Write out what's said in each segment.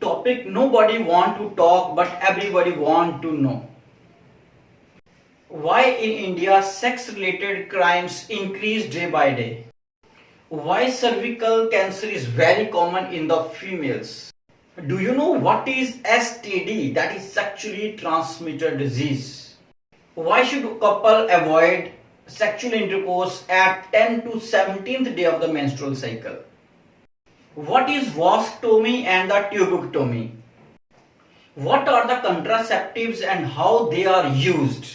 topic nobody want to talk but everybody want to know. Why in India sex related crimes increase day by day? Why cervical cancer is very common in the females? Do you know what is STD, that is sexually transmitted disease? Why should a couple avoid sexual intercourse at 10 to 17th day of the menstrual cycle? What is vasectomy and the tubectomy? What are the contraceptives and how they are used?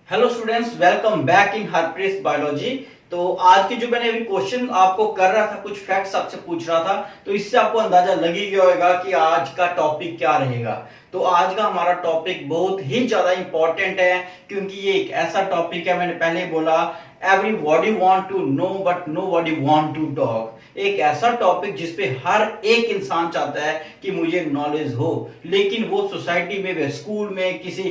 Hello students, welcome back इन हरप्रेस biology. तो आज के जो मैंने अभी question आपको कर रहा था, कुछ फैक्ट्स आपसे पूछ रहा था, तो इससे आपको अंदाजा लग ही गया होगा कि आज का टॉपिक क्या रहेगा। तो आज का हमारा टॉपिक बहुत ही ज्यादा इंपॉर्टेंट है, क्योंकि ये एक ऐसा टॉपिक है, मैंने पहले ही बोला, everybody want to know but nobody want to talk. एक ऐसा टॉपिक जिसपे हर एक इंसान चाहता है कि मुझे नॉलेज हो, लेकिन वो सोसाइटी में, स्कूल में, किसी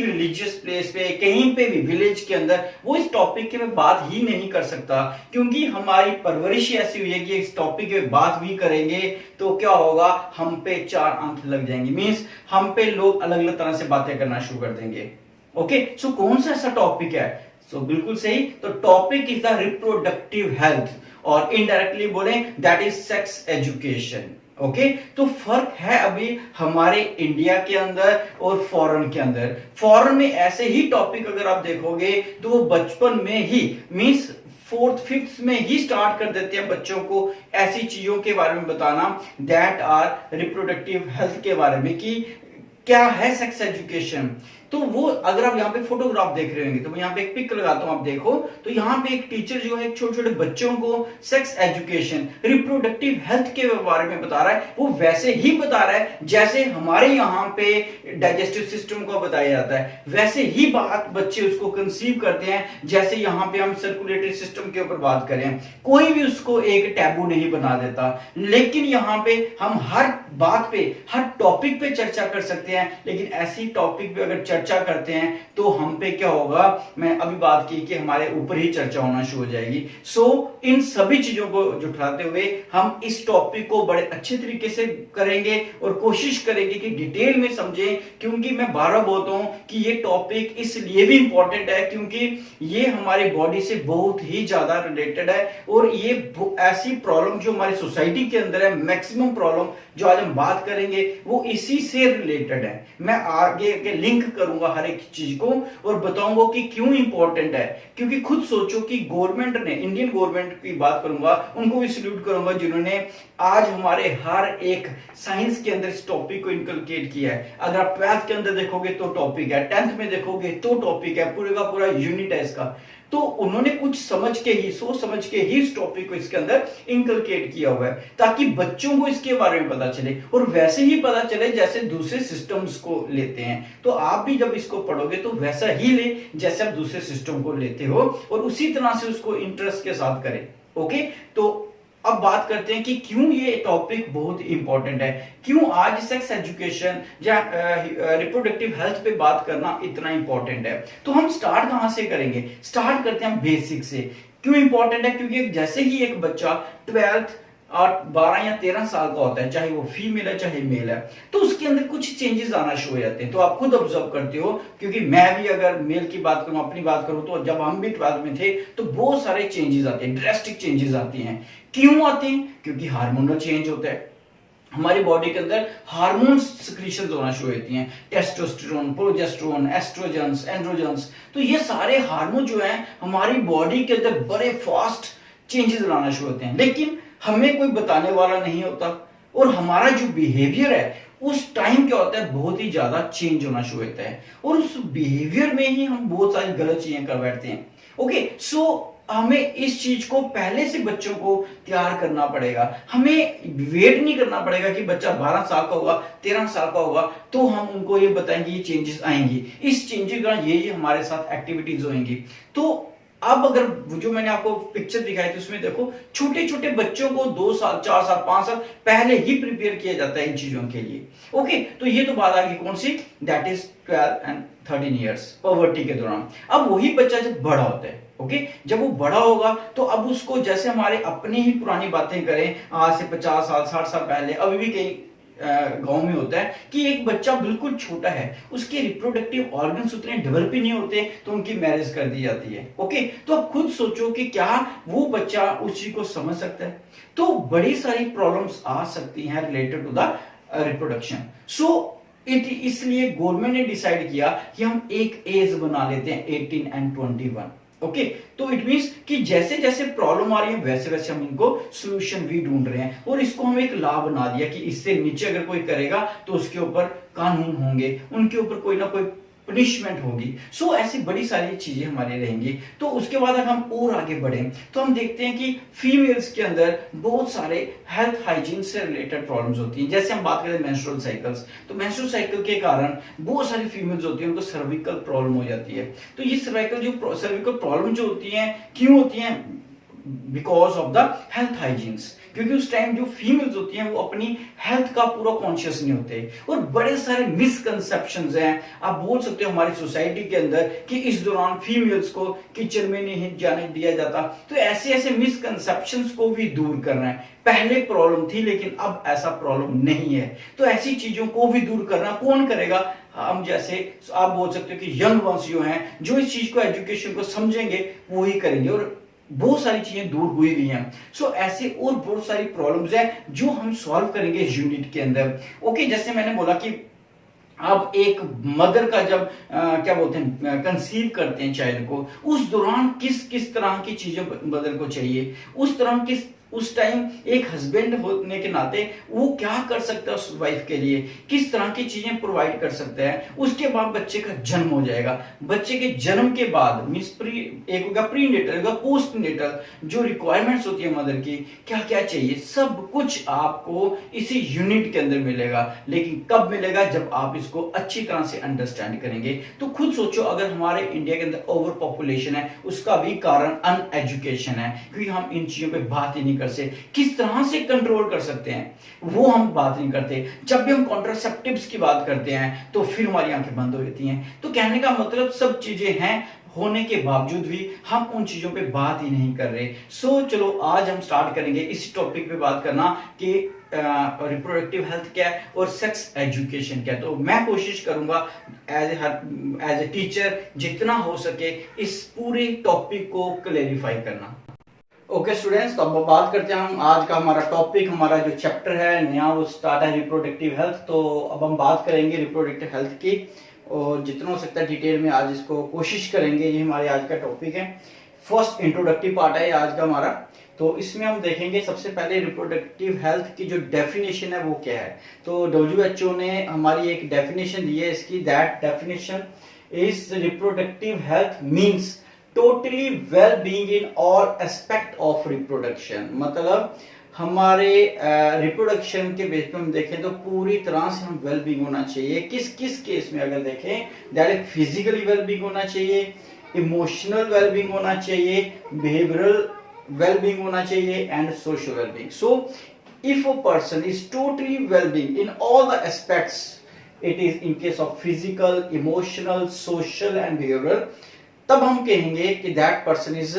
भी रिलीजियस प्लेस पे, कहीं पे भी, विलेज के अंदर, वो इस टॉपिक के में बात ही नहीं कर सकता, क्योंकि हमारी परवरिश ऐसी हुई है कि इस टॉपिक पे बात भी करेंगे तो क्या होगा, हम पे 4 आंख लग जाएंगे, मींस हम पे लोग अलग अलग तरह से बातें करना शुरू कर देंगे। ओके, सो कौन सा ऐसा टॉपिक है? सो बिल्कुल सही, तो topic is the reproductive health, और इनडायरेक्टली बोले that is sex education. Okay, तो फर्क है अभी हमारे इंडिया के अंदर और फॉरेन के अंदर। फॉरेन में ऐसे ही टॉपिक अगर आप देखोगे तो वो बचपन में ही, मींस 4th 5th में ही स्टार्ट कर देते हैं बच्चों को ऐसी चीजों के बारे में बताना, दैट आर रिप्रोडक्टिव हेल्थ के बारे में, कि क्या है सेक्स एजुकेशन। तो वो अगर आप यहाँ पे फोटोग्राफ देख रहे होंगे, तो मैं यहाँ पे एक पिक लगाता हूं, आप देखो, तो यहाँ पे एक टीचर जो है छोटे छोटे बच्चों को सेक्स एजुकेशन, रिप्रोडक्टिव हेल्थ के बारे में बता रहा है। वो वैसे ही बता रहा है जैसे हमारे यहाँ पे डाइजेस्टिव सिस्टम को बताया जाता है, वैसे ही बात बच्चे उसको कंसीव करते हैं जैसे यहाँ पे हम सर्कुलेटरी सिस्टम के ऊपर बात करें। कोई भी उसको एक टैबू नहीं बना देता, लेकिन यहाँ पे हम हर बात पे, हर टॉपिक पे चर्चा कर सकते हैं, लेकिन ऐसी टॉपिक पे अगर चर्चा करते हैं तो हम पे क्या होगा, मैं अभी बात की कि हमारे ऊपर ही चर्चा होना शुरू हो जाएगी। सो इन सभी चीजों को जुटाते हुए हम इस टॉपिक को बड़े अच्छे तरीके से करेंगे और कोशिश करेंगे कि डिटेल में समझें, क्योंकि मैं बार बार बोलता हूं कि ये टॉपिक इसलिए भी इंपॉर्टेंट है क्योंकि ये हमारी बॉडी से बहुत ही ज्यादा रिलेटेड है, और ये ऐसी प्रॉब्लम जो हमारी सोसाइटी के अंदर है, मैक्सिमम प्रॉब्लम जो आज हम बात करेंगे वो इसी से रिलेटेड है। मैं आगे के लिंक करूंगा हर एक चीज को और बताऊंगा कि क्यों इंपॉर्टेंट है। क्योंकि खुद सोचो कि गवर्नमेंट ने, इंडियन गवर्नमेंट की बात करूंगा, उनको भी सल्यूट करूंगा जिन्होंने आज हमारे हर एक साइंस के अंदर इस टॉपिक को इनकलकेट किया है। अगर आप 12th के अंदर देखोगे तो टॉपिक है, 10th में देखोगे तो टॉपिक है, पूरे का पूरा यूनिट है इसका। तो उन्होंने कुछ समझ के ही, सोच समझ के ही इस टॉपिक को इसके अंदर इनकलकेट किया हुआ है, ताकि बच्चों को इसके बारे में पता चले, और वैसे ही पता चले जैसे दूसरे सिस्टम्स को लेते हैं। तो आप भी जब इसको पढ़ोगे तो वैसा ही ले जैसे आप दूसरे सिस्टम को लेते हो, और उसी तरह से उसको इंटरेस्ट के साथ करें। ओके, तो अब बात करते हैं कि क्यों ये टॉपिक बहुत इंपॉर्टेंट है, क्यों आज सेक्स एजुकेशन या रिप्रोडक्टिव हेल्थ पे बात करना इतना इंपॉर्टेंट है। तो हम स्टार्ट कहां से करेंगे? स्टार्ट करते हैं बेसिक से। क्यों इंपॉर्टेंट है? क्योंकि जैसे ही एक बच्चा 12th और 12 या 13 साल का होता है, चाहे वो फीमेल है चाहे मेल है, तो उसके अंदर कुछ चेंजेस आना शुरू हो जाते हैं। तो आप खुद ऑब्जर्व करते हो, क्योंकि मैं भी अगर मेल की बात करूं, अपनी बात करूं, तो जब हम भी 12th में थे तो बहुत सारे चेंजेस आते हैं, ड्रास्टिक चेंजेस आती हैं। क्यों आते हैं? क्योंकि हार्मोनल चेंज होता है, हमारी बॉडी के अंदर हार्मोन सिक्रीशंस होना शुरू होती हैं, टेस्टोस्टेरोन, प्रोजेस्टेरोन, एस्ट्रोजेंस, एंड्रोजेंस। तो ये सारे हार्मोन जो हैं हमारी बॉडी के अंदर बड़े फास्ट चेंजेस लाना शुरू होते हैं, लेकिन हमें कोई बताने वाला नहीं होता, और हमारा जो बिहेवियर है उस टाइम क्या होता है, बहुत ही ज्यादा चेंज होना शुरू होता है, और उस बिहेवियर में ही हम बहुत सारी गलत चीजें कर बैठते हैं। ओके, सो हमें इस चीज को पहले से बच्चों को तैयार करना पड़ेगा। हमें वेट नहीं करना पड़ेगा कि बच्चा 12 साल का होगा, 13 साल का होगा तो हम उनको ये बताएंगे ये चेंजेस आएंगी, इस चेंजेस का ये हमारे साथ एक्टिविटीज होंगी। तो अब अगर जो मैंने आपको पिक्चर दिखाई थी उसमें देखो, छोटे छोटे बच्चों को 2 साल, 4 साल, 5 साल पहले ही प्रिपेयर किया जाता है इन चीजों के लिए। ओके, तो ये तो बात आ गई कौन सी, that is 12 and 13 years, poverty के दौरान। अब वही बच्चा जब बड़ा होता है, ओके जब वो बड़ा होगा तो अब उसको, जैसे हमारे अपनी ही पुरानी बातें करें आज से 50 साल 60 साल पहले, अभी भी कई गांव में होता है कि एक बच्चा बिल्कुल छोटा है, उसके रिप्रोडक्टिव ऑर्गन्स उतने डेवलप ही नहीं होते तो उनकी मैरिज कर दी जाती है। ओके तो अब खुद सोचो कि क्या वो बच्चा उस चीज को समझ सकता है? तो बड़ी सारी प्रॉब्लम्स आ सकती हैं रिलेटेड टू द रिप्रोडक्शन। सो इसलिए गवर्नमेंट ने डिसाइड किया कि हम एक एज बना लेते हैं 18 एंड 21। ओके तो इट मींस कि जैसे जैसे प्रॉब्लम आ रही है वैसे वैसे हम इनको सोल्यूशन भी ढूंढ रहे हैं, और इसको हम एक लॉ बना दिया कि इससे नीचे अगर कोई करेगा तो उसके ऊपर कानून होंगे, उनके ऊपर कोई ना कोई पनिशमेंट होगी। सो ऐसी बड़ी सारी चीजें हमारी रहेंगी। तो उसके बाद अगर हम और आगे बढ़े तो हम देखते हैं कि फीमेल्स के अंदर बहुत सारे हेल्थ हाइजीन से रिलेटेड प्रॉब्लम्स होती हैं। जैसे हम बात करें मेंस्ट्रुअल साइकिल्स, तो मेंस्ट्रुअल साइकिल के कारण बहुत सारी फीमेल्स होती हैं उनको सर्विकल प्रॉब्लम हो जाती है। तो ये सर्विकल प्रॉब्लम जो होती है क्यों होती है? Because of the health hygienes, क्योंकि उस टाइम जो फीमेल्स होती हैं वो अपनी हेल्थ का पूरा कॉन्शियस नहीं होते, और बड़े सारे मिसकंसेप्शंस हैं आप बोल सकते हो हमारी सोसाइटी के अंदर कि इस दौरान फीमेल्स को किचन में नहीं जाने दिया जाता। तो ऐसे ऐसे मिसकंसेप्शंस को भी दूर करना है। पहले प्रॉब्लम थी लेकिन अब ऐसा प्रॉब्लम नहीं है, तो ऐसी चीजों को भी दूर करना कौन करेगा? हम जैसे आप बोल सकते हो कि यंग वंस जो हैं जो इस चीज को एजुकेशन को समझेंगे वो ही करेंगे, और बहुत सारी चीजें दूर हुई भी हैं। सो ऐसे और बहुत सारी प्रॉब्लम्स हैं जो हम सॉल्व करेंगे इस यूनिट के अंदर। ओके जैसे मैंने बोला कि अब एक मदर का जब क्या बोलते हैं कंसीव करते हैं चाइल्ड को, उस दौरान किस किस तरह की चीजें मदर को चाहिए, उस तरह किस उस टाइम एक हस्बैंड होने के नाते वो क्या कर सकता है उस वाइफ के लिए, किस तरह की चीजें प्रोवाइड कर सकता है। उसके बाद बच्चे का जन्म हो जाएगा, बच्चे के जन्म के बाद मींस एक होगा प्री नेटल होगा पोस्ट नेटल, जो रिक्वायरमेंट्स होती है मदर की क्या क्या चाहिए, सब कुछ आपको इसी यूनिट के अंदर मिलेगा। लेकिन कब मिलेगा? जब आप इसको अच्छी तरह से अंडरस्टैंड करेंगे। तो खुद सोचो अगर हमारे इंडिया के अंदर ओवर पॉपुलेशन है उसका भी कारण अनएजुकेशन है, क्योंकि हम इन चीजों पे बात ही नहीं से किस तरह से कंट्रोल कर सकते हैं वो हम बात नहीं करते। जब भी हम कॉन्ट्रासेप्टिव्स की बात करते हैं तो फिर हमारी आंखें बंद हो जाती हैं। तो कहने का मतलब सब चीजें हैं होने के बावजूद भी हम उन चीजों पे बात ही नहीं कर रहे। सो चलो आज हम स्टार्ट करेंगे इस टॉपिक पे बात करना कि रिप्रोडक्टिव हेल्थ क्या है और सेक्स एजुकेशन क्या है। तो मैं कोशिश करूंगा एज ए टीचर जितना हो सके इस पूरे टॉपिक को क्लेरिफाई करना। ओके स्टूडेंट्स, तो अब बात करते हैं हम आज का हमारा टॉपिक, हमारा जो चैप्टर है नया वो स्टार्ट है रिप्रोडक्टिव हेल्थ। तो अब हम बात करेंगे रिप्रोडक्टिव हेल्थ की और जितना हो सकता है डिटेल में आज इसको कोशिश करेंगे। ये हमारे आज का टॉपिक है, फर्स्ट इंट्रोडक्टिव पार्ट है आज का हमारा। तो इसमें हम देखेंगे सबसे पहले रिप्रोडक्टिव हेल्थ की जो डेफिनेशन है वो क्या है। तो WHO ने हमारी एक डेफिनेशन दी है इसकी, that definition is reproductive health means totally well being in all aspect of reproduction. मतलब हमारे रिप्रोडक्शन के बेस पे हम देखें तो पूरी तरह से हम वेल बीइंग होना चाहिए। किस किस केस में अगर देखें, दैट फिजिकली वेल बीइंग होना चाहिए, इमोशनल वेल बीइंग होना चाहिए, बिहेवियरल वेल बीइंग होना चाहिए and social well being. So if a person is totally well being in all the aspects, it is in case of physical, emotional, social and behavioural, तब हम कहेंगे कि that person is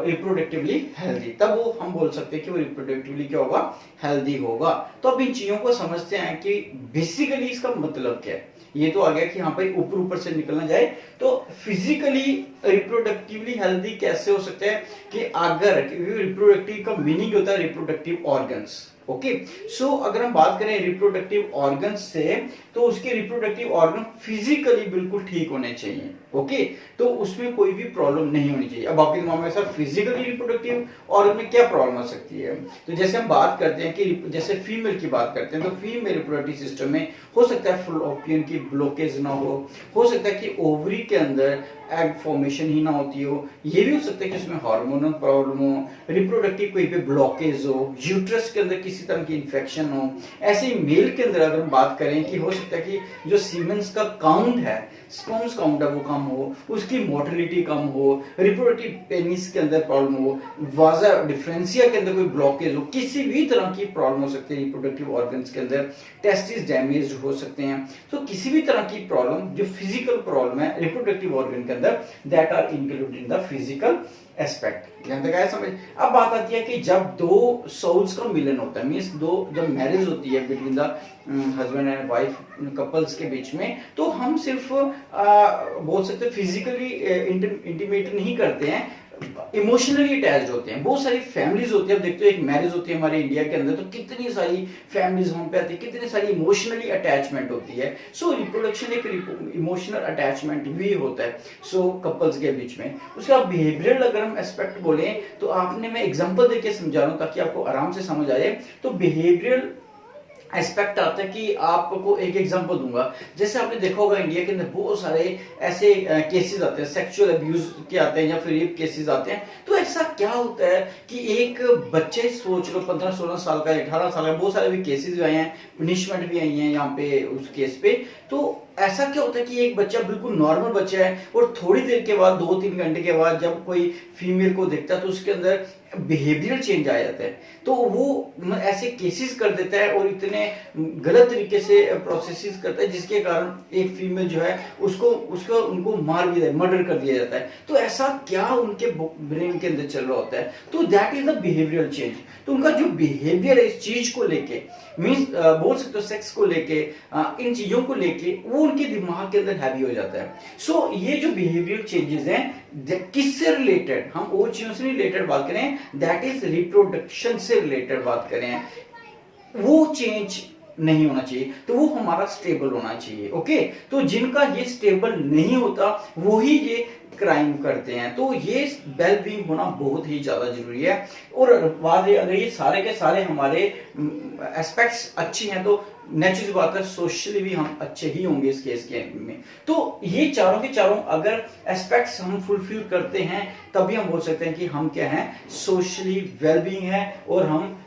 reproductively healthy. तब वो हम बोल सकते हैं कि वो रिप्रोडक्टिवली क्या होगा, हेल्दी होगा। तो अब इन चीजों को समझते हैं कि बेसिकली इसका मतलब क्या है। ये तो आ गया कि यहाँ पर ऊपर ऊपर से निकलना जाए तो फिजिकली रिप्रोडक्टिवली हेल्दी कैसे हो सकते हैं कि अगर रिप्रोडक्टिव का मीनिंग होता है रिप्रोडक्टिव ऑर्गन्स। ओके सो अगर हम बात करें रिप्रोडक्टिव ऑर्गन से तो उसके रिप्रोडक्टिव ऑर्गन फिजिकली बिल्कुल ठीक होने चाहिए। ओके तो उसमें कोई भी प्रॉब्लम नहीं होनी चाहिए। अब आपके दिमाग में सर फिजिकली रिप्रोडक्टिव ऑर्गन में क्या प्रॉब्लम हो सकती है? तो जैसे हम बात करते हैं कि जैसे फीमेल की बात करते हैं तो फीमेल रिप्रोडक्टिव सिस्टम में हो सकता है फलोपियन की ब्लॉकेज ना हो सकता है कि ओवरी के अंदर एग फॉर्मेशन ही ना होती हो, ये भी हो सकता है कि उसमें हार्मोनल प्रॉब्लम हो, रिप्रोडक्टिव कोई पे ब्लॉकेज हो, यूट्रस के अंदर किसी किसी तरह की इन्फेक्शन हो। ऐसे ही मेल के अंदर अगर हम बात करें कि हो सकता है कि जो सीमेंस का काउंट है, स्पर्म्स काउंट है वो कम हो, उसकी मोटिलिटी कम हो, रिप्रोडक्टिव पेनिस के अंदर प्रॉब्लम हो, वाजा डिफरेंशिया के अंदर कोई ब्लॉकेज हो, किसी भी तरह की प्रॉब्लम हो सकती है रिप्रोडक्टिव ऑर्गन्स के अंदर, टेस्टिस डैमेज हो सकते हैं। तो किसी भी तरह की प्रॉब्लम जो फिजिकल प्रॉब्लम है रिप्रोडक्टिव ऑर्गन के अंदर, that are included in the physical aspect. यहां तक आया समझ। अब बात आती है कि जब दो सोल्स का मिलन होता है, मींस दो जब मैरिज होती है between the husband and wife couples के बीच में, तो हम सिर्फ बोल सकते फिजिकली इंटीमेट नहीं करते हैं, इमोशनली अटैच्ड होते हैं। बहुत सारी फैमिलीज होती है, अब देखते हो एक मैरिज होती है हमारे इंडिया के अंदर तो कितनी सारी फैमिलीज हम पे आती है, कितनी सारी इमोशनली अटैचमेंट होती है। सो रिप्रोडक्शन एक इमोशनल अटैचमेंट भी होता है सो कपल्स के बीच में। उसका बिहेवियरल अगर हम एस्पेक्ट बोले तो आपने, मैं एग्जांपल देके समझा रहा हूं ताकि आपको आराम से समझ आए। तो बिहेवियरल एस्पेक्ट आता है कि आपको एक एग्जांपल दूंगा, जैसे आपने देखा होगा इंडिया के अंदर बहुत सारे ऐसे केसेस आते हैं, सेक्सुअल अब्यूज के आते हैं या फिर रेप केसेस आते हैं। तो ऐसा क्या होता है कि एक बच्चे, सोच लो 15-16 साल का, 18 साल का, बहुत सारे भी केसेस आए हैं, पनिशमेंट भी आई है यहाँ पे उस केस पे। तो ऐसा क्या होता है कि एक बच्चा बिल्कुल नॉर्मल बच्चा है और थोड़ी देर के बाद, 2-3 घंटे के बाद जब कोई फीमेल को देखता है तो उसके अंदर बिहेवियर चेंज आ जाता है। तो वो ऐसे केसेस कर देता है और इतने गलत तरीके से प्रोसेसेस करता है जिसके कारण एक फीमेल जो है उसको उनको मार भी, मर्डर कर दिया जाता है। तो ऐसा क्या उनके ब्रेन के अंदर चल रहा होता है? तो that is the behavioural change. तो उनका जो बिहेवियर है इस चीज को लेके, मीन्स बोल सकते हो सेक्स को लेके, इन चीजों को लेके, वो उनके दिमाग के अंदर हैवी हो जाता है। सो ये जो बिहेवियर चेंजेस हैं किससे रिलेटेड, हम वो चीजों से रिलेटेड बात करें, दैट इज रिप्रोडक्शन से रिलेटेड बात करें, वो चेंज नहीं होना चाहिए। तो वो हमारा स्टेबल होना चाहिए। ओके, तो जिनका ये स्टेबल नहीं होता वो ही ये क्राइम करते हैं। तो ये वेल बीइंग होना बहुत ही ज्यादा जरूरी है। और अगर ये सारे के सारे हमारे एस्पेक्ट्स अच्छी हैं तो नेचुरल बात है सोशली भी हम अच्छे ही होंगे इस केस के में। तो ये चारों के चारों अगर एस्पेक्ट्स हम फुलफिल करते हैं तभी हम बोल सकते हैं कि हम क्या हैं, सोशली वेल बीइंग है और हम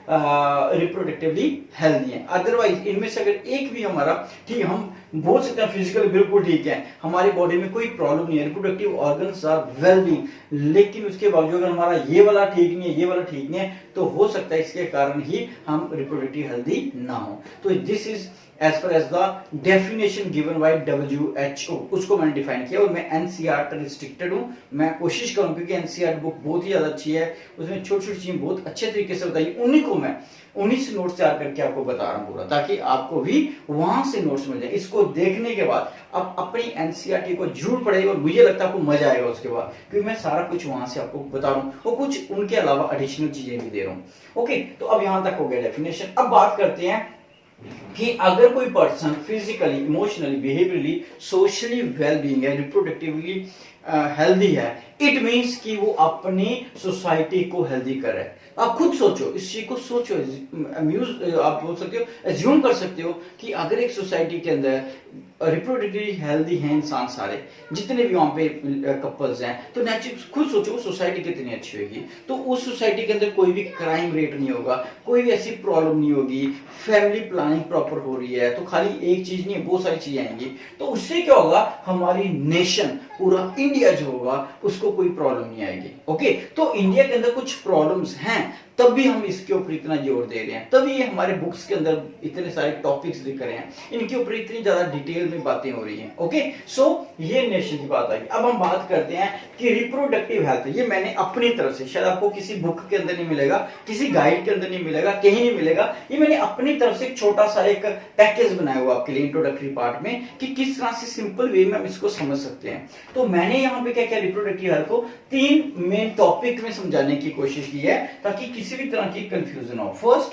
रिप्रोडक्टिवली हेल्दी हैं। अदरवाइज इनमें से अगर एक भी हमारा, ठीक, हम बोल सकते हैं फिजिकली बिल्कुल ठीक है, हमारी बॉडी में कोई प्रॉब्लम नहीं है, reproductive organs are well being, लेकिन उसके बावजूद अगर हमारा ये वाला ठीक नहीं है, ये वाला ठीक नहीं है, तो हो सकता है इसके कारण ही हम रिप्रोडक्टिव हेल्दी ना हो। तो this is as far as the definition given by WHO, उसको मैंने डिफाइन किया और मैं NCERT रिस्ट्रिक्टेड हूं। मैं कोशिश करूं क्योंकि NCERT बुक बहुत ही ज्यादा अच्छी है, उसमें छोटी छोटी चीजें बहुत अच्छे तरीके से बताई, उन्हीं को मैं 19 नोट्स तैयार करके आपको बता रहा हूं पूरा, ताकि आपको भी वहां से नोट्स मिल जाए। इसको देखने के बाद आप अपनी NCERT को जरूर पढ़े और मुझे लगता है आपको मजा आएगा उसके बाद, क्योंकि मैं सारा कुछ वहां से आपको बता रहा हूं और कुछ उनके अलावा एडिशनल चीजें भी दे रहा हूं। ओके, तो अब यहां तक हो गया डेफिनेशन। अब बात करते हैं कि अगर कोई person physically, emotionally, behaviourally, socially well being है, रिप्रोडक्टिवली हेल्दी है, इट मीन्स कि वो अपनी सोसाइटी को हेल्दी कर रहा है। आप खुद सोचो, इस चीज को सोचो, आप बोल सकते हो, एज्यूम कर सकते हो कि अगर एक सोसाइटी के अंदर रिप्रोडक्टिवली हेल्दी हैं इंसान सारे, जितने भी वहां पे कपल्स हैं, तो नेचुरल खुद सोचो सोसाइटी कितनी अच्छी होगी। तो उस सोसाइटी के अंदर कोई भी क्राइम रेट नहीं होगा, कोई भी ऐसी प्रॉब्लम नहीं होगी, फैमिली प्लानिंग प्रॉपर हो रही है, तो खाली एक चीज नहीं है, बहुत सारी चीजें आएंगी। तो उससे क्या होगा, हमारी नेशन, पूरा इंडिया जो होगा उसको कोई प्रॉब्लम नहीं आएगी। ओके, तो इंडिया के अंदर कुछ प्रॉब्लम्स हैं, तब भी हम इसके ऊपर इतना जोर दे रहे हैं, तभी ये हमारे बुक्स के अंदर इतने सारे टॉपिक्स दिख रहे हैं, इनके ऊपर इतनी ज्यादा डिटेल में बातें हो रही हैं। ओके, सो ये नेशन की बात आई। अब हम बात करते हैं कि रिप्रोडक्टिव हेल्थ, ये मैंने अपनी तरफ से, शायद आपको किसी बुक के अंदर नहीं मिलेगा, किसी गाइड के अंदर नहीं मिलेगा, कहीं नहीं मिलेगा, ये मैंने अपनी तरफ से एक छोटा सा एक पैकेज बनाया हुआ आपके लिए इंट्रोडक्टरी पार्ट में, कि किस तरह से सिंपल वे में हम इसको समझ सकते हैं। तो मैंने यहाँ पे क्या किया, रिप्रोडक्टिव हेल्थ को 3 मेन टॉपिक में समझाने की कोशिश की है ताकि किसी भी तरह की कंफ्यूजन हो, फर्स्ट,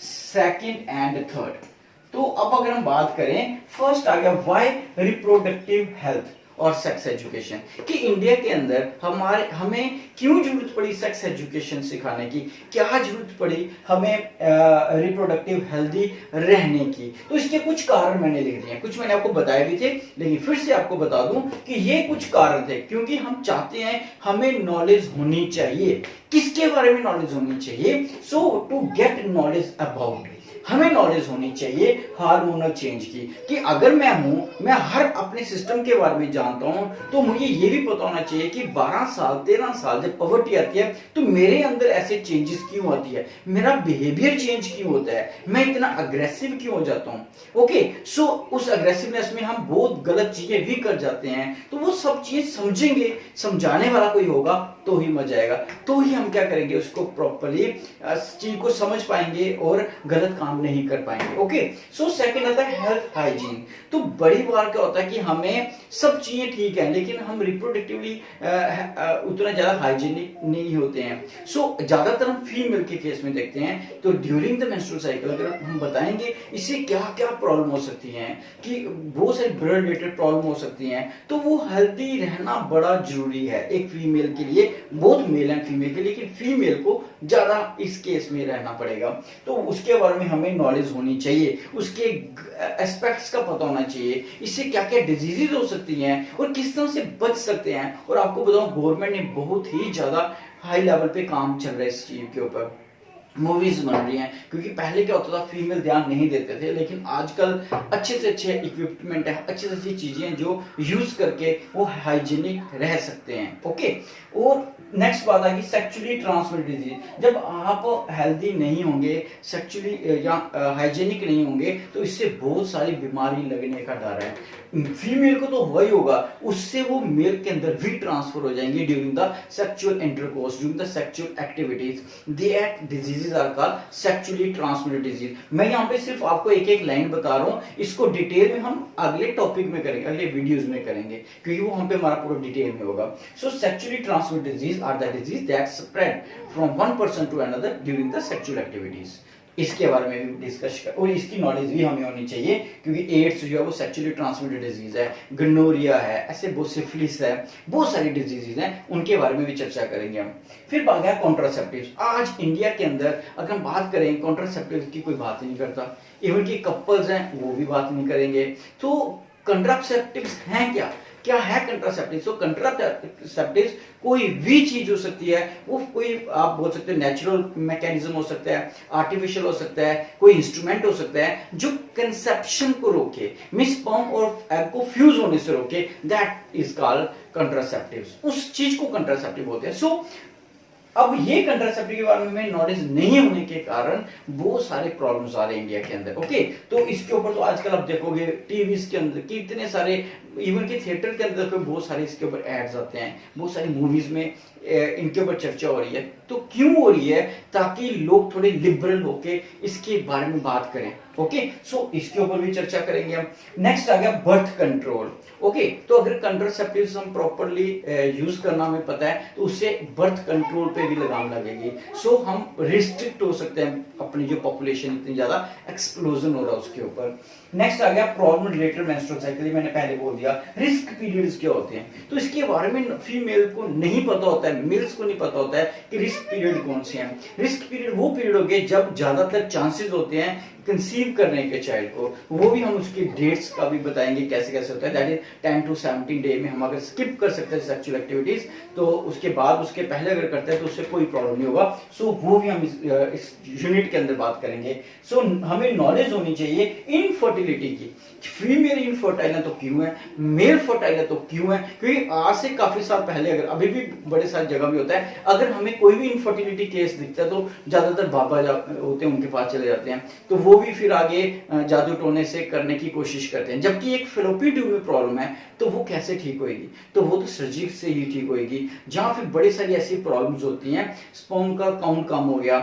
सेकंड एंड थर्ड। तो अब अगर हम बात करें, फर्स्ट आ गया व्हाई रिप्रोडक्टिव हेल्थ, और सेक्स एजुकेशन कि इंडिया के अंदर हमें क्यों जरूरत पड़ी सेक्स एजुकेशन सिखाने की, क्या जरूरत पड़ी हमें रिप्रोडक्टिव हेल्दी रहने की। तो इसके कुछ कारण मैंने लिख दिए, कुछ मैंने आपको बताए भी थे, लेकिन फिर से आपको बता दूं कि ये कुछ कारण थे क्योंकि हम चाहते हैं हमें नॉलेज होनी चाहिए। किसके बारे में नॉलेज होनी चाहिए? सो टू गेट नॉलेज अबाउट, हमें नॉलेज होनी चाहिए हार्मोनल चेंज की कि अगर मैं हर अपने सिस्टम के बारे में जानता हूं तो मुझे ये भी पता होना चाहिए कि 12 साल 13 साल जब पुबर्टी आती है तो मेरे अंदर ऐसे चेंजेस क्यों आती है, मेरा बिहेवियर चेंज क्यों होता है, मैं इतना अग्रेसिव क्यों हो जाता हूं। ओके, सो उस अग्रेसिवनेस में हम बहुत गलत चीजें भी कर जाते हैं, तो वो सब चीजें समझेंगे, समझाने वाला कोई होगा तो ही मजा आएगा, तो ही हम क्या करेंगे उसको प्रॉपर्ली चीज को समझ पाएंगे और गलत काम नहीं कर पाएंगे। ओके, सो सेकंड आता है हेल्थ हाइजीन। तो बड़ी बार क्या होता है कि हमें सब चीजें ठीक है लेकिन हम रिप्रोडक्टिवली उतना ज्यादा हाइजीनिक नहीं होते हैं। सो ज्यादातर हम फीमेल के केस में देखते हैं तो ड्यूरिंग द मेंस्ट्रुअल साइकिल अगर हम बताएंगे इससे क्या क्या प्रॉब्लम हो सकती है कि बहुत सारी ब्लड रिलेटेड प्रॉब्लम हो सकती हैं, तो वो हेल्दी रहना बड़ा जरूरी है एक फीमेल के लिए, बोथ मेल एंड फीमेल के लिए, लेकिन फीमेल को ज्यादा इस केस में रहना पड़ेगा। तो उसके बारे में हमें नॉलेज होनी चाहिए, उसके एस्पेक्ट्स का पता होना चाहिए, इससे क्या क्या डिजीजेज हो सकती हैं और किस तरह से बच सकते हैं। और आपको बताऊं गवर्नमेंट ने बहुत ही ज्यादा हाई लेवल पे काम चल रहा है इस चीज के ऊपर, मूवीज बन रही हैं, क्योंकि पहले क्या होता था फीमेल ध्यान नहीं देते थे, लेकिन आजकल अच्छे से अच्छे इक्विपमेंट है, अच्छी से अच्छी चीजें जो यूज करके वो हाइजीनिक रह सकते हैं। ओके, और नेक्स्ट बात आएगी सेक्सुअली ट्रांसमिटेड डिजीज। जब आप हेल्दी नहीं होंगे, सेक्सुअली या हाइजीनिक नहीं होंगे तो इससे बहुत सारी बीमारी लगने का डर है। फीमेल को तो हुआ ही होगा, उससे वो मेल के अंदर भी ट्रांसफर हो जाएंगे during the sexual intercourse, during the sexual activities. That diseases are called sexually transmitted disease. मैं यहाँ पे सिर्फ आपको एक एक लाइन बता रहा हूँ, इसको डिटेल में हम अगले टॉपिक में करेंगे, अगले वीडियोस में करेंगे, क्योंकि वो हम पे हमारा पूरा डिटेल में होगा। So sexually transmitted disease are the disease that spread from one person to another during the sexual activities. इसके बारे में भी डिस्कस कर, और इसकी नॉलेज भी हमें होनी चाहिए क्योंकि एड्स जो है वो सेक्सुअली ट्रांसमिटेड डिजीज है, गनोरिया है, ऐसे बहुत सिफिलिस है, बहुत सारी डिजीजेज हैं, उनके बारे में भी चर्चा करेंगे हम। फिर बात है कॉन्ट्रासेप्टिव्स। आज इंडिया के अंदर अगर हम बात करें कॉन्ट्रासेप्टिव्स की कोई बात ही नहीं करता, इवन की कपल्स हैं वो भी बात नहीं करेंगे। तो कॉन्ट्रासेप्टिव्स हैं क्या, क्या है कंट्रासेप्टिव? सो कंट्रासेप्टिव कोई भी चीज हो सकती है, वो कोई आप बोल सकते हैं नेचुरल मैकेनिज्म हो सकता है, आर्टिफिशियल हो सकता है, कोई इंस्ट्रूमेंट हो सकता है जो कंसेप्शन को रोके, मिस स्पर्म और एग को फ्यूज होने से रोके, दैट इज कॉल्ड कंट्रासेप्टिव्स। उस चीज को कंट्रासेप्टिव बोलते हैं। सो अब ये कंट्रासेप्टिव के बारे में नॉलेज नहीं होने के कारण बहुत सारे प्रॉब्लम्स आ रहे हैं इंडिया के अंदर। ओके, तो इसके ऊपर तो आजकल आप देखोगे टीवी के अंदर कितने सारे, इवन के थिएटर के अंदर बहुत सारे इसके ऊपर एड्स आते हैं, बहुत सारी मूवीज में इनके ऊपर चर्चा हो रही है। तो क्यों हो रही है? ताकि लोग थोड़े लिबरल होके इसके बारे में बात करें। ओके, सो इसके ऊपर भी चर्चा करेंगे हम। नेक्स्ट आ गया बर्थ कंट्रोल। ओके, तो अगर कंट्रासेप्टिव्स हम प्रॉपरली यूज करना हमें पता है तो उससे बर्थ कंट्रोल पे भी लगाम लगेगी। सो हम रिस्ट्रिक्ट हो सकते हैं, अपनी जो पॉपुलेशन इतनी ज्यादा एक्सप्लोजन हो रहा है उसके ऊपर। नेक्स्ट आ गया प्रॉब्लम रिलेटेड मेंस्ट्रुअल साइकिल। मैंने पहले बोल दिया रिस्क पीरियड्स क्या होते हैं, तो इसके बारे में फीमेल को नहीं पता होता है, मेल्स को नहीं पता होता है कि रिस्क पीरियड कौन से हैं। रिस्क पीरियड वो पीरियड हो गए जब ज्यादातर चांसेस होते हैं कंसीव करने के चाइल्ड को, वो भी हम उसकी डेट्स का भी बताएंगे कैसे कैसे होता है। दैट इज 10 to 17 डे में हम अगर स्किप कर सकते हैं सेक्सुअल एक्टिविटीज तो उसके बाद उसके पहले अगर करते हैं तो उससे कोई प्रॉब्लम नहीं होगा। सो वो भी हम इस यूनिट के अंदर बात करेंगे। सो हमें नॉलेज होनी चाहिए इनफर्टिलिटी की, फीमेल इनफर्टाइल है तो क्यों है, मेल फर्टाइल है तो क्यों है, क्योंकि आज से काफी साल पहले, अगर अभी भी बड़े सारी जगह भी होता है, अगर हमें कोई भी इनफर्टिलिटी केस दिखता है तो ज्यादातर बाबा होते हैं उनके पास चले जाते हैं, तो वो भी फिर आगे जादू टोने से करने की कोशिश करते हैं। जबकि एक फेलोपियन ट्यूब में प्रॉब्लम है तो वो कैसे ठीक होगी, तो वो तो सर्जरी से ही ठीक होगी। जहां फिर बड़ी सारी ऐसी प्रॉब्लम्स होती हैं, स्पर्म का काउंट कम हो गया,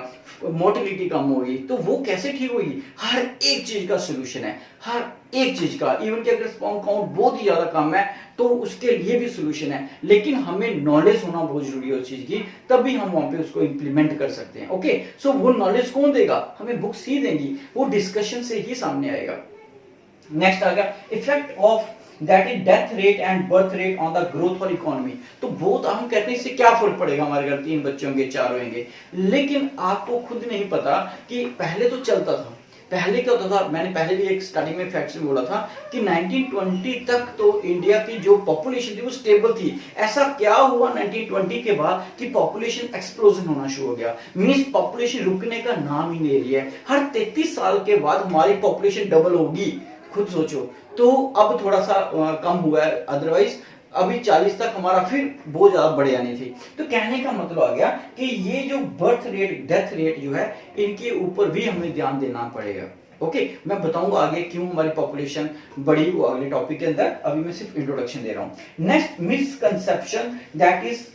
मोटिलिटी कम होगी, तो वो कैसे ठीक होगी? हर एक चीज का सोल्यूशन है, हर एक चीज का। इवन कि अगर स्पर्म काउंट बहुत ही ज्यादा कम है तो उसके लिए भी सोल्यूशन है, लेकिन हमें नॉलेज होना बहुत जरूरी है उस चीज की, तभी हम वहां पे उसको इंप्लीमेंट कर सकते हैं। ओके, सो वो नॉलेज कौन देगा? हमें बुक्स ही देंगी, वो डिस्कशन से ही सामने आएगा। नेक्स्ट आ गया effect of that is death rate and birth rate on the growth और इकोनॉमी। तो बहुत हम कहते हैं इससे क्या फर्क पड़ेगा हमारे घर 3 बच्चे होंगे 4 होंगे, लेकिन आपको खुद नहीं पता कि पहले तो चलता था। पहले क्या होता था, मैंने पहले भी एक स्टार्टिंग में फैक्ट्स में बोला था कि 1920 तक तो इंडिया की जो पॉपुलेशन थी वो स्टेबल थी। ऐसा क्या हुआ 1920 के बाद कि पॉपुलेशन एक्सप्लोजन होना शुरू हो गया, मींस पॉपुलेशन रुकने का नाम ही नहीं लिया है। हर 33 साल के बाद हमारी पॉपुलेशन डबल होगी, खुद सोचो। तो अब थोड़ा सा कम हुआ है, अदरवाइज अभी 40 तक हमारा फिर बहुत ज्यादा बढ़ जानी थी। तो कहने का मतलब आ गया कि ये जो बर्थ रेट डेथ रेट जो है इनके ऊपर भी हमें ध्यान देना पड़ेगा। ओके, मैं बताऊंगा आगे क्यों हमारी पॉपुलेशन बढ़ी वो अगले टॉपिक के अंदर, अभी मैं सिर्फ इंट्रोडक्शन दे रहा हूं। नेक्स्ट मिसकंसेप्शन, दैट इज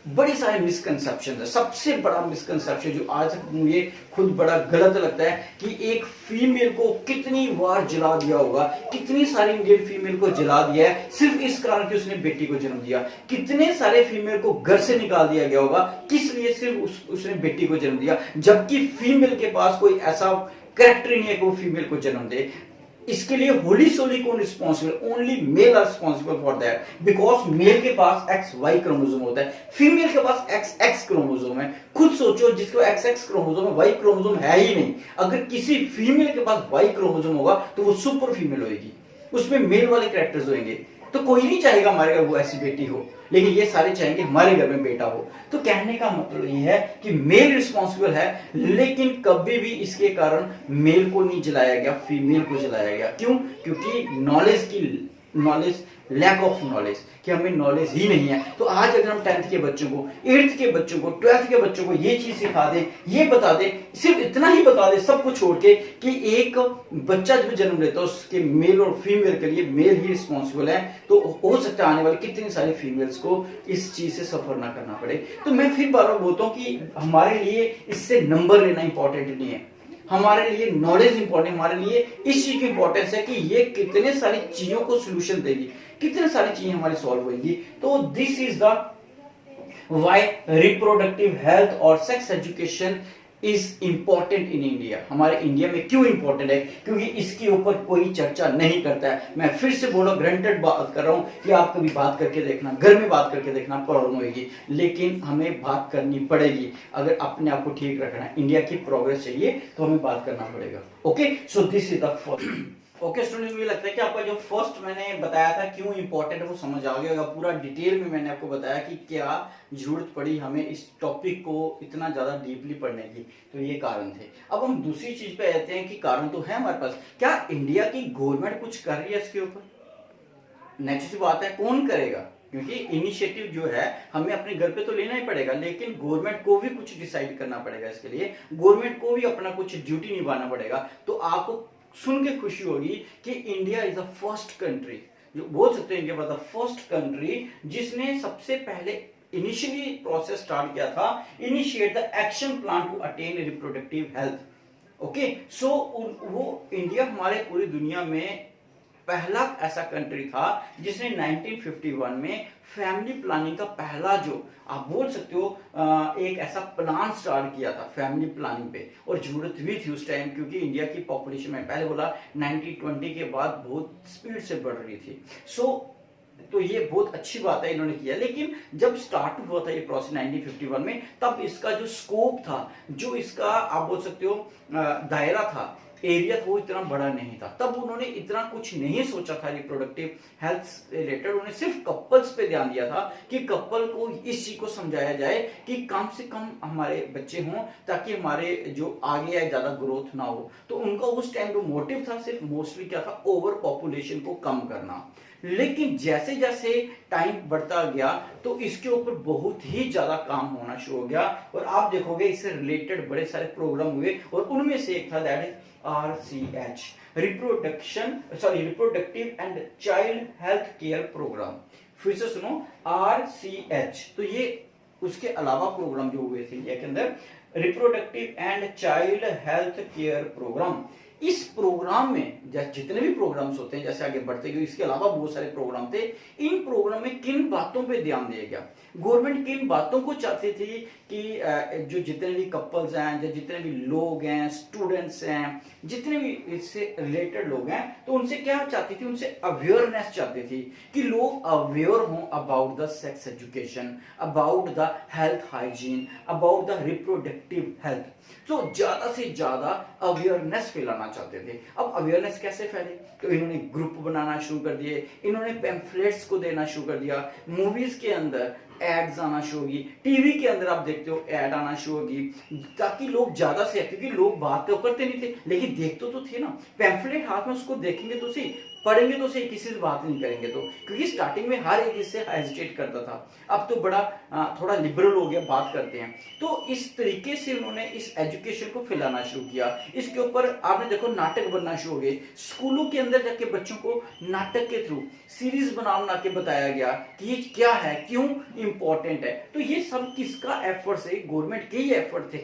बड़ी सारे मिसकंसेप्शन है। सबसे बड़ा मिसकंसेप्शन जो आज तक मुझे खुद बड़ा गलत लगता है कि एक फीमेल को कितनी बार जला दिया होगा, कितनी सारी इंडियन फीमेल को जला दिया है सिर्फ इस कारण कि उसने बेटी को जन्म दिया। कितने सारे फीमेल को घर से निकाल दिया गया होगा, किस लिए, सिर्फ उसने बेटी को जन्म दिया, जबकि फीमेल के पास कोई ऐसा कैरेक्टर नहीं है कि वो फीमेल को जन्म दे। इसके लिए होली सोली कौन responsible, only male are responsible for that, because male के पास XY क्रोमोसोम होता है, फीमेल के पास XX क्रोमोसोम है। खुद सोचो, जिसको XX क्रोमोसोम है, Y क्रोमोसोम है ही नहीं। अगर किसी फीमेल के पास Y क्रोमोसोम होगा तो वो सुपर फीमेल होगी, उसमें मेल वाले कैरेक्टर्स होंगे। तो कोई नहीं चाहेगा हमारे घर वो ऐसी बेटी हो, लेकिन ये सारे चाहेंगे हमारे घर में बेटा हो। तो कहने का मतलब ये है कि मेल रिस्पॉन्सिबल है, लेकिन कभी भी इसके कारण मेल को नहीं जलाया गया, फीमेल को जलाया गया। क्यों? क्योंकि नॉलेज लैक ऑफ नॉलेज, कि हमें नॉलेज ही नहीं है। तो आज अगर हम 10th के बच्चों को, 8th के बच्चों को, 12th के बच्चों को ये चीज सिखा दे, ये बता दे, सिर्फ इतना ही बता दे सब कुछ छोड़ के कि एक बच्चा जब जन्म लेता है उसके मेल और फीमेल के लिए मेल ही रिस्पॉन्सिबल है, तो हो सकता है आने वाले कितनी सारी फीमेल्स को इस चीज से सफर ना करना पड़े। तो मैं फिर बार बार बोलता हूँ कि हमारे लिए इससे नंबर लेना इंपॉर्टेंट नहीं है, हमारे लिए नॉलेज इंपॉर्टेंट, हमारे लिए इस चीज की इंपॉर्टेंस है कि ये कितने सारी चीजों को सोल्यूशन देगी, कितने सारी चीजें हमारी सॉल्व होगी। तो this is the why reproductive health और sex education is important in India. हमारे इंडिया में क्यों इंपॉर्टेंट है? क्योंकि इसके ऊपर कोई चर्चा नहीं करता है। मैं फिर से बोलो, ग्रांटेड बात कर रहा हूं कि आप कभी बात करके देखना, घर में बात करके देखना, प्रॉब्लम होगी, लेकिन हमें बात करनी पड़ेगी। अगर अपने आप को ठीक रखना है, इंडिया की प्रोग्रेस चाहिए, तो हमें बात करना पड़ेगा। Okay, so this is the first. Okay student, मुझे लगता है कि आपका जो फर्स्ट मैंने बताया था क्यों इंपॉर्टेंट है वो समझ आ गया होगा। पूरा डिटेल में मैंने आपको बताया कि क्या जरूरत पड़ी हमें इस टॉपिक को इतना ज्यादा डीपली पढ़ने की, तो ये कारण थे। अब हम दूसरी चीज पे आते हैं कि कारण तो है हमारे पास, क्या इंडिया की गवर्नमेंट कुछ कर रही है इसके ऊपर? नेक्स्ट बात है, कौन करेगा? क्योंकि इनिशिएटिव जो है हमें अपने घर पे तो लेना ही पड़ेगा, लेकिन गवर्नमेंट को भी कुछ डिसाइड करना पड़ेगा। इसके लिए गवर्नमेंट को भी अपना कुछ ड्यूटी निभाना पड़ेगा। तो आपको सुन के खुशी होगी कि India is the first country, जो बोल सकते हैं India was the first country जिसने सबसे पहले इनिशियली प्रोसेस स्टार्ट किया था, initiate the action plan to attain reproductive health. Okay, so वो इंडिया हमारे पूरी दुनिया में पहला ऐसा कंट्री था जिसने 1951 में फैमिली प्लानिंग का पहला, जो आप बोल सकते हो, एक ऐसा प्लान स्टार्ट किया था फैमिली प्लानिंग पे। और जरूरत भी थी उस टाइम, क्योंकि इंडिया की पॉपुलेशन में पहले बोला 1920 के बाद बहुत स्पीड से बढ़ रही थी। तो ये बहुत अच्छी बात है इन्होंने किया। लेकिन जब स्टार्ट हुआ था ये प्रोसेस 1951 में, तब इसका जो स्कोप था, जो इसका आप बोल सकते हो दायरा था, एरिया था, वो इतना बड़ा नहीं था। तब उन्होंने इतना कुछ नहीं सोचा था रिप्रोडक्टिव हेल्थ से रिलेटेड। उन्होंने सिर्फ कपल्स पे ध्यान दिया था कि कपल को इस चीज को समझाया जाए कि कम से कम हमारे बच्चे हों, ताकि हमारे जो आगे या ज्यादा ग्रोथ ना हो। तो उनका उस टाइम जो मोटिव था सिर्फ मोस्टली क्या था, ओवर पॉपुलेशन को कम करना। लेकिन जैसे जैसे टाइम बढ़ता गया तो इसके ऊपर बहुत ही ज्यादा काम होना शुरू हो गया, और आप देखोगे इससे रिलेटेड बड़े सारे प्रोग्राम हुए, और उनमें से एक था that is RCH, reproductive and child health care program. फिर से सुनो, RCH। तो ये उसके अलावा प्रोग्राम जो हुए थे इंडिया के अंदर, reproductive and child health care program, इस प्रोग्राम में जितने भी प्रोग्राम्स होते हैं, जैसे आगे बढ़ते गए इसके अलावा बहुत सारे प्रोग्राम थे, इन प्रोग्राम में किन बातों पे ध्यान दिया गया, गवर्नमेंट किन बातों को चाहती थी कि जो जितने भी कपल्स हैं, जो जितने भी लोग हैं, स्टूडेंट्स हैं, जितने भी इससे रिलेटेड लोग हैं, तो उनसे क्या चाहती थी, उनसे अवेयरनेस चाहती थी कि लोग अवेयर हों about the sex education, about the health hygiene, about the reproductive health. तो ज्यादा से ज्यादा अवेयरनेस फैलाना चाहते थे। अब अवेयरनेस कैसे फैले, तो इन्होंने ग्रुप बनाना शुरू कर दिए, इन्होंने पैम्फलेट्स को देना शुरू कर दिया, मूवीज के अंदर एड्स आना शुरू होगी, टीवी के अंदर आप देखते हो एड आना शुरू होगी, ताकि लोग ज्यादा से, क्योंकि लोग बात तो करते नहीं थे लेकिन देखते तो थे ना, पैम्फलेट हाथ में उसको देखेंगे तो सही, पढ़ेंगे तो सही, किसी से बात नहीं करेंगे तो, क्योंकि स्टार्टिंग में हर एक इससे हेजिटेट करता था, अब तो बड़ा थोड़ा लिबरल हो गया, बात करते हैं। तो इस तरीके से उन्होंने इस एजुकेशन को फैलाना शुरू किया। इसके ऊपर आपने देखो नाटक बनना शुरू हो गए, स्कूलों के अंदर जाके बच्चों को नाटक के थ्रू सीरीज बना के बताया गया कि ये क्या है, क्यों इंपॉर्टेंट है। तो ये सब किसका एफर्ट है, गवर्नमेंट के ही एफर्ट थे।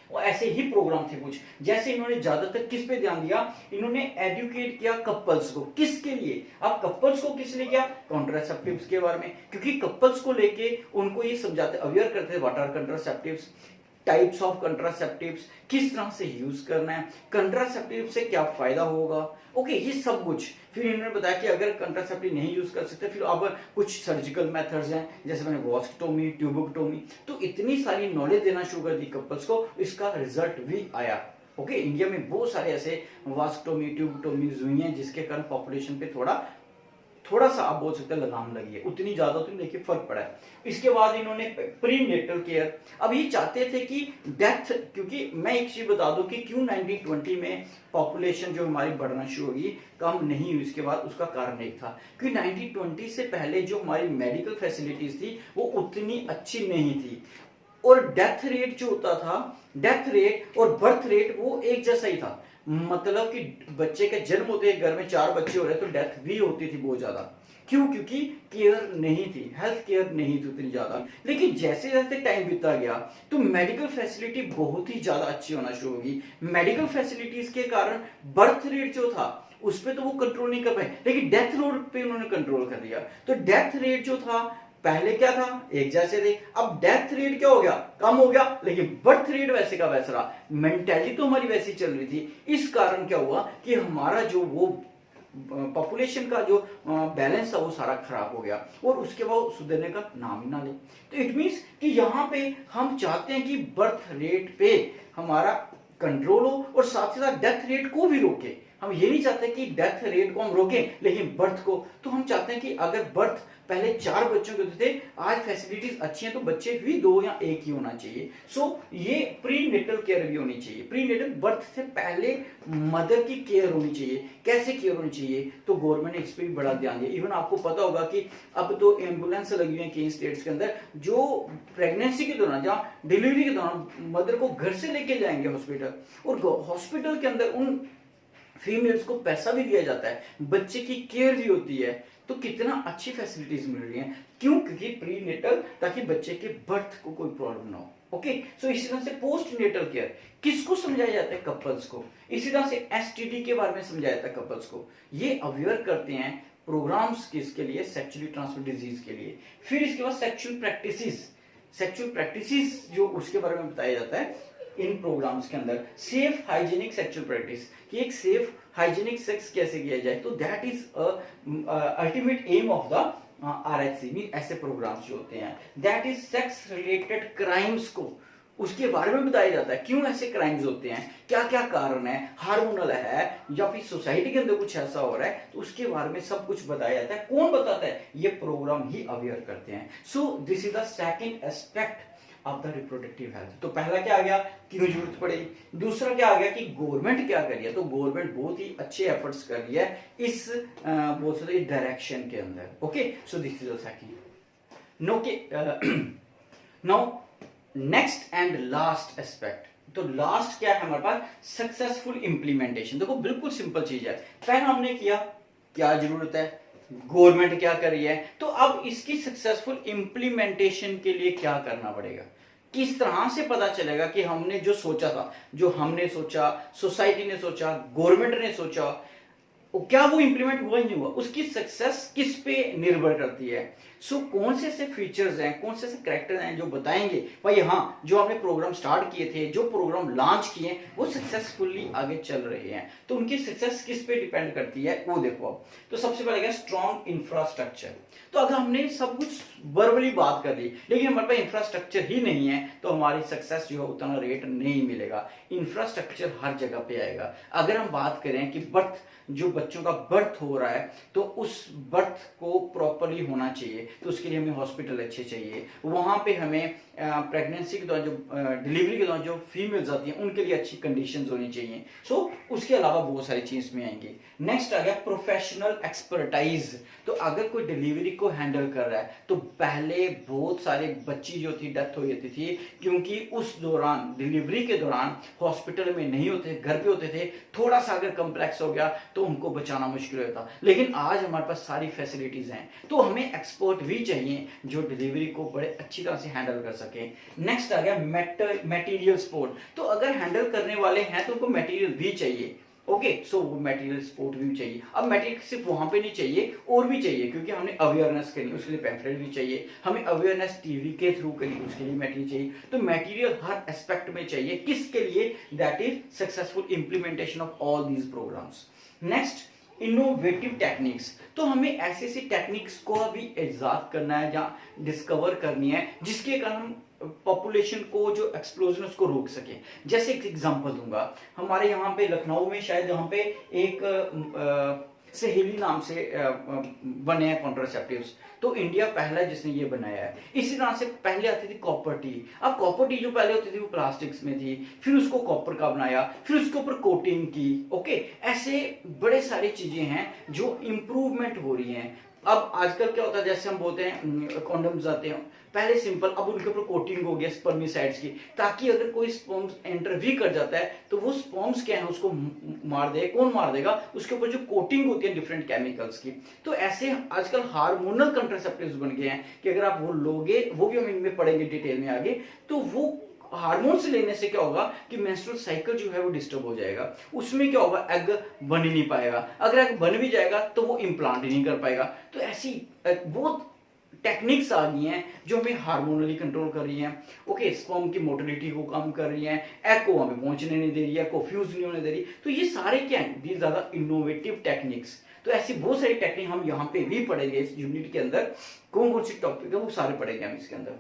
और ऐसे ही प्रोग्राम थे कुछ, जैसे इन्होंने ज्यादातर किस पे ध्यान दिया, इन्होंने एजुकेट किया कपल्स को, किसके लिए, अब कपल्स को किस लिए किया, कॉन्ट्रासेप्टिव्स के बारे में, क्योंकि कपल्स को लेके उनको ये समझाते, अवेयर करते थे, what are contraceptives, types of contraceptives, किस तरह से यूज करना है, कंट्रासेप्टिव से क्या फायदा होगा, ओके ये सब कुछ। फिर इन्होंने बताया कि अगर कंट्रासेप्टिव नहीं यूज कर सकते, फिर अब कुछ सर्जिकल मेथड्स हैं, जैसे मैंने वॉस्क्टोमी, ट्यूबोक्टोमी, तो इतनी सारी नॉलेज देना शुरू कर दी कपल्स को, इसका रिजल्ट भी आया। ओके, इंडिया में बहुत सारे ऐसे वॉस्क्टोमी, ट्यूबोक्टोमीज हुई हैं जिसके कारण पॉपुलेशन पे थोड़ा सा आप बोल सकते हैं लगाम लगी है, उतनी ज्यादा तो नहीं लेकिन फर्क पड़ा है। इसके बाद इन्होंने प्री नेटल केयर, अब ये चाहते थे कि डेथ, क्योंकि मैं एक चीज बता दूं कि क्यों 1920 में पॉपुलेशन जो हमारी बढ़ना शुरू होगी, कम नहीं हुई, इसके बाद उसका कारण एक था कि 1920 से पहले जो हमारी मेडिकल फैसिलिटीज थी वो उतनी अच्छी नहीं थी, और डेथ रेट जो होता था, डेथ रेट और बर्थ रेट वो एक जैसा ही था, मतलब कि बच्चे के जन्म होते घर में 4 बच्चे हो रहे तो डेथ भी होती थी बहुत ज्यादा। क्यों, क्योंकि केयर नहीं थी, हेल्थ केयर नहीं थी उतनी ज्यादा। लेकिन जैसे जैसे टाइम बीतता गया तो मेडिकल फैसिलिटी बहुत ही ज्यादा अच्छी होना शुरू होगी। मेडिकल फैसिलिटीज के कारण बर्थ रेट जो था उस पर तो वो कंट्रोल नहीं कर पाए, लेकिन डेथ रेट पे उन्होंने कंट्रोल कर दिया। तो डेथ रेट जो था पहले क्या था, एक जैसे थे, अब डेथ रेट क्या हो गया, कम हो गया, लेकिन बर्थ रेट वैसे का वैसा रहा, मेंटेलिटी तो हमारी वैसी चल रही थी। इस कारण क्या हुआ कि हमारा जो वो पॉपुलेशन का जो बैलेंस था वो सारा खराब हो गया, और उसके बाद सुधरने का नाम ही ना ले। तो इट मींस कि यहाँ पे हम चाहते हैं कि बर्थ रेट पे हमारा कंट्रोल हो और साथ ही साथ डेथ रेट को भी रोके। हम ये नहीं चाहते कि डेथ रेट को हम रोकें लेकिन बर्थ को, तो हम चाहते हैं कि अगर बर्थ पहले 4 बच्चों के होते थे, आज फैसिलिटीज अच्छी हैं तो बच्चे भी 2 या 1 ही होना चाहिए। सो ये प्री नेटल केयर भी होनी चाहिए। प्री नेटल बर्थ से पहले मदर की केयर होनी चाहिए। कैसे केयर होनी चाहिए, तो गवर्नमेंट ने इस पर भी बड़ा ध्यान दिया। इवन आपको पता होगा कि अब तो एम्बुलेंस लगी हुई है कई स्टेट्स के अंदर, जो प्रेगनेंसी के दौरान, जहाँ डिलीवरी के दौरान मदर को घर से लेके जाएंगे हॉस्पिटल, और हॉस्पिटल के अंदर उन फीमेल्स को पैसा भी दिया जाता है, बच्चे की केयर भी होती है। तो कितना अच्छी फैसिलिटीज मिल रही हैं, क्यों, क्योंकि प्री नेटल, ताकि बच्चे के बर्थ को कोई प्रॉब्लम ना हो। ओके, सो इसी तरह से पोस्ट नेटल केयर किसको समझाया जाता है, कपल्स को। इसी तरह से एसटीडी के बारे में समझाया जाता है कपल्स को। ये अवेयर करते हैं प्रोग्राम्स किसके लिए, सेक्सुअली ट्रांसमिटेड डिजीज के लिए। फिर इसके बाद सेक्सुअल प्रैक्टिसेस जो उसके बारे में बताया जाता है इन प्रोग्राम्स के अंदर। सेफ हाइजीनिक सेक्सुअल प्रैक्टिस, कि एक सेफ हाइजीनिक सेक्स कैसे किया जाए, तो that is ultimate aim of the RHC। ऐसे प्रोग्राम्स जो होते हैं, that is sex related crimes को उसके बारे में बताया जाता है, क्यों ऐसे क्राइम्स होते हैं, क्या क्या कारण है, हार्मोनल है या फिर सोसाइटी के अंदर कुछ ऐसा हो रहा है, तो उसके बारे में सब कुछ बताया जाता है। कौन बताता है, ये प्रोग्राम ही अवेयर करते हैं। So this is the second aspect of the reproductive health. तो पहला क्या आ गया, क्यों जरूरत पड़ेगी, दूसरा क्या आ गया कि गवर्नमेंट क्या कर रही है। तो गवर्नमेंट बहुत ही अच्छे एफर्ट्स कर रही है इस बहुत सारे डायरेक्शन के अंदर। Okay, so this is the second. Now next and last aspect. तो लास्ट क्या है हमारे पास, सक्सेसफुल इंप्लीमेंटेशन। देखो बिल्कुल सिंपल चीज है, पहला हमने किया क्या जरूरत है, गवर्नमेंट क्या कर रही है, तो अब इसकी सक्सेसफुल इंप्लीमेंटेशन के लिए क्या करना पड़ेगा, किस तरह से पता चलेगा कि हमने जो सोचा था, जो हमने सोचा, सोसाइटी ने सोचा, गवर्नमेंट ने सोचा, क्या वो इंप्लीमेंट हुआ ही नहीं हुआ, उसकी सक्सेस किस पे निर्भर करती है। सो कौन से ऐसे फीचर्स हैं, कौन से ऐसे कैरेक्टर्स हैं जो बताएंगे भाई हाँ जो हमने प्रोग्राम स्टार्ट किए थे, जो प्रोग्राम लॉन्च किए वो सक्सेसफुली आगे चल रहे हैं, तो उनकी सक्सेस किस पे डिपेंड करती है वो देखो अब। तो सबसे पहले क्या, स्ट्रॉन्ग इंफ्रास्ट्रक्चर। तो अगर हमने सब कुछ वर्बली बात कर ली लेकिन हमारे पास इंफ्रास्ट्रक्चर ही नहीं है तो हमारी सक्सेस जो है उतना रेट नहीं मिलेगा। इंफ्रास्ट्रक्चर हर जगह पे आएगा। अगर हम बात करें कि बर्थ, जो बच्चों का बर्थ हो रहा है तो उस बर्थ को प्रॉपरली होना चाहिए, तो उसके लिए हमें हॉस्पिटल अच्छे चाहिए, वहां पे हमें प्रेगनेंसी के दौरान जो डिलीवरी के दौरान जो फीमेल्स आती हैं उनके लिए अच्छी कंडीशंस होनी चाहिए। सो उसके अलावा बहुत सारी चीज में आएंगी। नेक्स्ट आ गया प्रोफेशनल एक्सपर्टाइज। तो अगर कोई डिलीवरी को हैंडल कर रहा है तो पहले बहुत सारे बच्ची जो थी डेथ हो जाती थी क्योंकि उस दौरान डिलीवरी के दौरान हॉस्पिटल में नहीं होते, घर पे होते थे, थोड़ा सा अगर कम्प्लेक्स हो गया तो उनको बचाना मुश्किल होता। लेकिन आज हमारे पास सारी फैसिलिटीज हैं तो हमें एक्सपर्ट भी चाहिए जो डिलीवरी को बड़े अच्छी तरह से हैंडल कर सके। नेक्स्ट आ गया मटेरियल सपोर्ट। तो अगर हैंडल करने वाले हैं तो उनको मटेरियल भी चाहिए। ओके, सो वो मटेरियल सपोर्ट भी चाहिए। अब मटेरियल सिर्फ वहां पे नहीं चाहिए और भी चाहिए क्योंकि हमने अवेयरनेस करनी, उसके लिए पैम्फलेट भी चाहिए, हमें अवेयरनेस टीवी के थ्रू करनी, उसके लिए मटेरियल चाहिए। तो मटेरियल हर एस्पेक्ट में चाहिए, किसके लिए, that is successful implementation of all these programs. Next, innovative techniques. तो हमें ऐसी ऐसी टेक्निक्स को अभी इजाद करना है या डिस्कवर करनी है जिसके कारण पॉपुलेशन को जो एक्सप्लोजन उसको रोक सके। जैसे एक एग्जांपल दूंगा, हमारे यहाँ पे लखनऊ में शायद यहाँ पे एक सहेली नाम से बने हैं कॉन्ट्रासेप्टिव्स। तो इंडिया पहला जिसने ये बनाया है। इसी तरह से पहले आती थी कॉपर टी। अब कॉपर टी जो पहले होती थी वो प्लास्टिक्स में थी, फिर उसको कॉपर का बनाया, फिर उसके ऊपर कोटिंग की। ओके, ऐसे बड़े सारी चीजें हैं जो इंप्रूवमेंट हो रही हैं। अब आजकल क्या होता है, जैसे हम बोलते हैं कॉन्डम्स आते हैं, पहले सिंपल, अब उनके ऊपर कोटिंग हो गया स्पर्मिसाइड्स की, ताकि अगर कोई स्पर्म्स एंटर भी कर जाता है तो वो स्पर्म्स क्या है उसको मार दे। कौन मार देगा, उसके ऊपर जो कोटिंग होती है डिफरेंट केमिकल्स की। तो ऐसे आजकल हार्मोनल कंट्रासेप्टिव्स बन गए हैं कि अगर आप वो लोगे, वो भी हम इनमें पढ़ेंगे डिटेल में आगे, तो वो हार्मोन्स लेने से क्या होगा कि मेंस्ट्रुअल साइकिल जो है वो डिस्टर्ब हो जाएगा। उसमें क्या होगा, एग बन ही नहीं पाएगा, अगर एग बन भी जाएगा तो वो इम्प्लांट ही नहीं कर पाएगा। तो ऐसी बहुत टेक्निक्स आ गई हैं जो हमें हार्मोनली कंट्रोल कर रही हैं। ओके, स्पर्म की मोटिलिटी को कम कर रही हैं, एग को हमें पहुंचने नहीं दे रही है, को फ्यूज नहीं होने दे रही। तो ये सारे क्या हैं, these are the innovative techniques. तो ऐसी बहुत सारी टेक्निक हम यहाँ पे भी पढ़ेंगे इस यूनिट के अंदर। कौन कौन सी टॉपिक है वो सारे पढ़ेंगे हम इसके अंदर।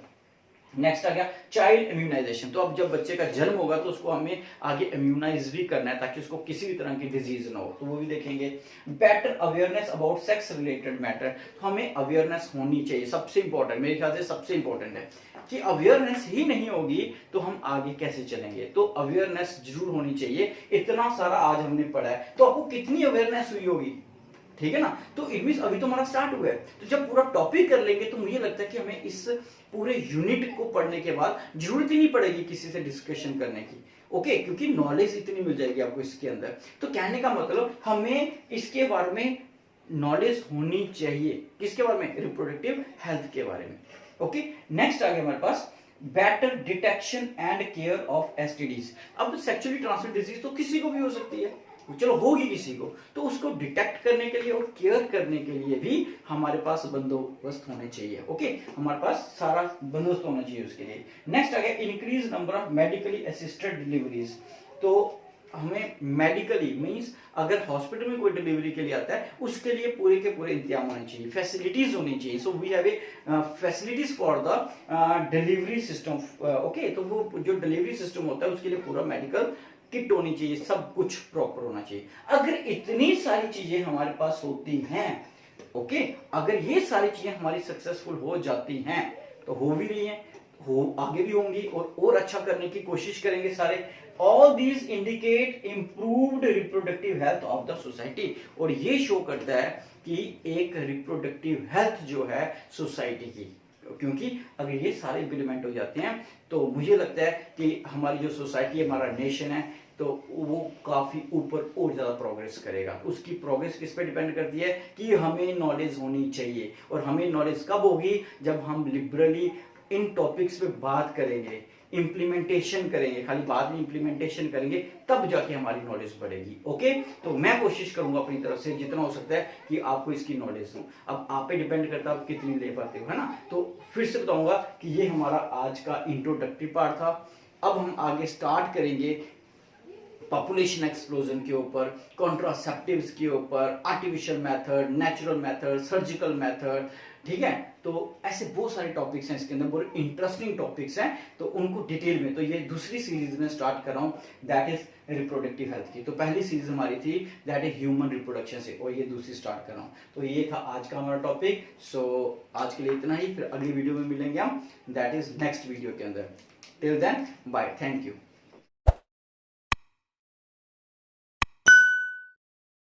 नेक्स्ट आ गया चाइल्ड इम्यूनाइजेशन। तो अब जब बच्चे का जन्म होगा तो उसको हमें आगे इम्यूनाइज भी करना है ताकि उसको किसी भी तरह की डिजीज ना हो, तो वो भी देखेंगे। Better awareness about sex related matter. तो हमें अवेयरनेस होनी चाहिए, सबसे इंपॉर्टेंट, मेरे ख्याल से सबसे इंपॉर्टेंट है कि अवेयरनेस ही नहीं होगी तो हम आगे कैसे चलेंगे। तो अवेयरनेस जरूर होनी चाहिए। इतना सारा आज हमने पढ़ा है तो आपको कितनी अवेयरनेस हुई होगी, ठीक है ना। तो इट मींस अभी तो हमारा स्टार्ट हुआ है, तो जब पूरा टॉपिक कर लेंगे तो मुझे लगता है कि हमें इस पूरे यूनिट को पढ़ने के बाद जरूरत ही नहीं पड़ेगी किसी से डिस्कशन करने की। ओके, क्योंकि नॉलेज इतनी मिल जाएगी आपको इसके अंदर। तो कहने का मतलब हमें इसके बारे में नॉलेज होनी चाहिए। किसके बारे में, रिप्रोडक्टिव हेल्थ के बारे में। ओके, नेक्स्ट आ गया हमारे पास better detection and care of STDs. अब सेक्सुअली ट्रांसमिटेड डिजीज तो किसी को भी हो सकती है, चलो होगी किसी को, तो उसको डिटेक्ट करने के लिए और केयर करने के लिए भी हमारे पास बंदोबस्त होने चाहिए। ओके, हमारे पास सारा बंदोबस्त होना चाहिए उसके लिए। नेक्स्ट आ गया increase number of medically assisted deliveries. तो हमें मेडिकली मींस अगर हॉस्पिटल में कोई डिलीवरी के लिए आता है उसके लिए पूरे के पूरे इंतजाम होने चाहिए, फैसिलिटीज होनी चाहिए। So we have a facilities for the delivery system. Okay, तो वो जो डिलीवरी सिस्टम होता है उसके लिए पूरा मेडिकल किट होनी चाहिए, सब कुछ प्रॉपर होना चाहिए। अगर इतनी सारी चीजें हमारे पास होती हैं, ओके, अगर ये सारी चीजें हमारी सक्सेसफुल हो जाती हैं तो हो भी रही हैं, हो आगे भी होंगी और अच्छा करने की कोशिश करेंगे सारे। All these indicate improved reproductive health of the society. और ये शो करता है कि एक रिप्रोडक्टिव हेल्थ जो है सोसाइटी की, क्योंकि अगर ये सारे इंप्लीमेंट हो जाते हैं तो मुझे लगता है कि हमारी जो सोसाइटी है, हमारा नेशन है, तो वो काफी ऊपर और ज्यादा प्रोग्रेस करेगा। उसकी प्रोग्रेस किस पे डिपेंड करती है कि हमें नॉलेज होनी चाहिए। और हमें नॉलेज कब होगी, जब हम लिबरली इन टॉपिक्स पे बात करेंगे, इंप्लीमेंटेशन करेंगे, खाली बात में इंप्लीमेंटेशन करेंगे, तब जाके हमारी नॉलेज बढ़ेगी। ओके, तो मैं कोशिश करूंगा अपनी तरफ से जितना हो सकता है कि आपको इसकी नॉलेज दूं। अब आप पे डिपेंड करता है आप कितनी ले पाते हो, है ना। तो फिर से बताऊंगा कि ये हमारा आज का इंट्रोडक्टरी पार्ट था। अब हम आगे स्टार्ट करेंगे पॉपुलेशन एक्सप्लोजन के ऊपर, कॉन्ट्रासेप्टिव्स के ऊपर, artificial method, natural method, surgical method, ठीक है। तो ऐसे बहुत सारे टॉपिक्स हैं इसके अंदर, बहुत इंटरेस्टिंग टॉपिक्स हैं, तो उनको डिटेल में, तो ये दूसरी सीरीज में स्टार्ट कर रहा हूं, दैट इज रिप्रोडक्टिव हेल्थ की। तो पहली सीरीज हमारी थी दैट इज ह्यूमन रिप्रोडक्शन से, और ये दूसरी स्टार्ट कर रहा हूं। तो ये था आज का हमारा टॉपिक। सो आज के लिए इतना ही, फिर अगली वीडियो में मिलेंगे हम, दैट इज नेक्स्ट वीडियो के अंदर। Till then bye, thank you.